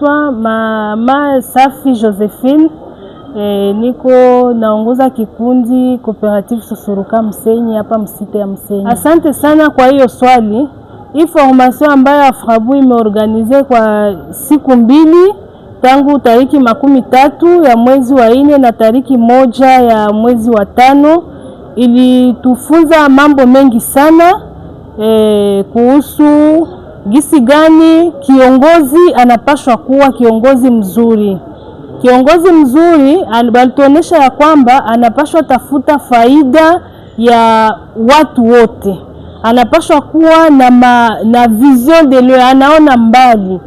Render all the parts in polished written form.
Naitwa Mama Safi Josephine. Niko naongoza kikundi Cooperative Susuruka Msenyi hapa msite ya Msenyi. Asante sana kwa hiyo swali. Hii formation ambayo Afrabu imeorganize kwa siku 2 tangu tariki 13 ya mwezi wa 4 na tariki 1 ya mwezi wa 5 ilitufunza mambo mengi sana kuhusu gisi gani kiongozi anapaswa kuwa kiongozi mzuri. Kiongozi mzuri alituonesha ya kwamba anapaswa tafuta faida ya watu wote. Anapaswa kuwa na vision de loin, anaona mbali.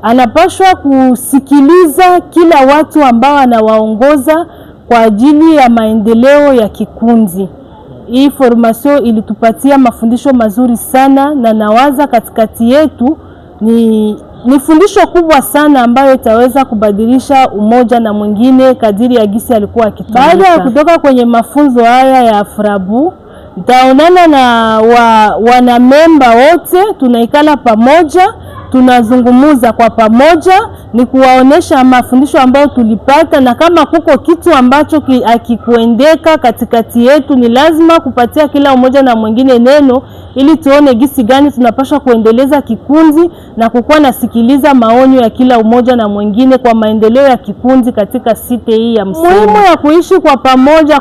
Anapaswa kusikiliza kila watu ambao anawaongoza kwa ajili ya maendeleo ya kikundi. Hii formation ilitupatia mafundisho mazuri sana, na nawaza katikati yetu ni fundisho kubwa sana ambayo itaweza kubadilisha umoja na mwingine kadiri ya gisi alikuwa akitumika. Baada ya kutoka kwenye mafunzo haya ya Afrabu, nitaonana na wanamemba wote, tunaikala pamoja, tunazungumuza kwa pamoja, ni kuwaonesha mafundisho ambayo tulipata, na kama kuko kitu ambacho akikuendeka katikati yetu, ni lazima kupatia kila umoja na mwingine neno ili tuone gisi gani tunapaswa kuendeleza kikundi na kukuwa nasikiliza maonyo ya kila umoja na mwingine kwa maendeleo ya kikundi katika site hii ya Msenyi. Muhimu ya kuishi kwa pamoja,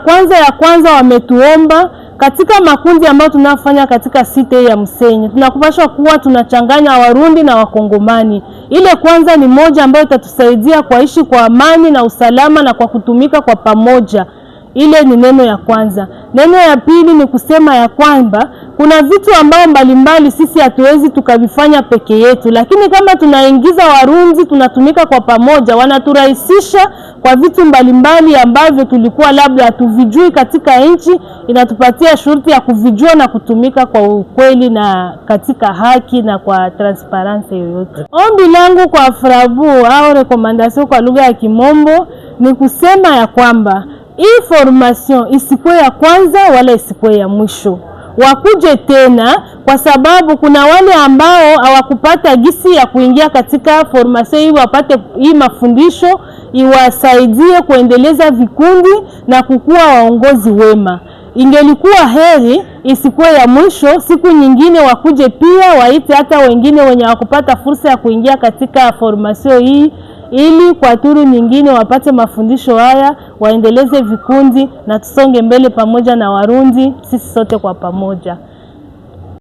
kwanza wametuomba katika makundi ambayo tunafanya katika site ya Msenyi, tunakupaswa kuwa tunachanganya Warundi na Wakongomani. Ile kwanza ni moja ambayo itatusaidia kuishi kwa amani na usalama na kwa kutumika kwa pamoja. Ile ni neno ya kwanza. Neno ya pili ni kusema ya kwamba kuna vitu ambao mbalimbali sisi hatuwezi tukavifanya peke yetu, lakini kama tunaingiza Warundi, tunatumika kwa pamoja, wanaturahisisha kwa vitu mbalimbali ambavyo tulikuwa labda hatuvijui katika nchi. Inatupatia shurti ya kuvijua na kutumika kwa ukweli na katika haki na kwa transparency yoyote. Ombi langu kwa Afrabu au recommendation kwa lugha ya Kimombo ni kusema ya kwamba hii formation isikuwe ya kwanza wala isikuwe ya mwisho. Wakuje tena, kwa sababu kuna wale ambao hawakupata gisi ya kuingia katika formation hii, wapate hii mafundisho iwasaidie kuendeleza vikundi na kukua waongozi wema. Ingelikuwa heri isikuwe ya mwisho, siku nyingine wakuje pia waite hata wengine wenye hawakupata fursa ya kuingia katika formation hii, ili kwa turu nyingine wapate mafundisho haya, waendeleze vikundi na tusonge mbele pamoja na Warundi, sisi sote kwa pamoja.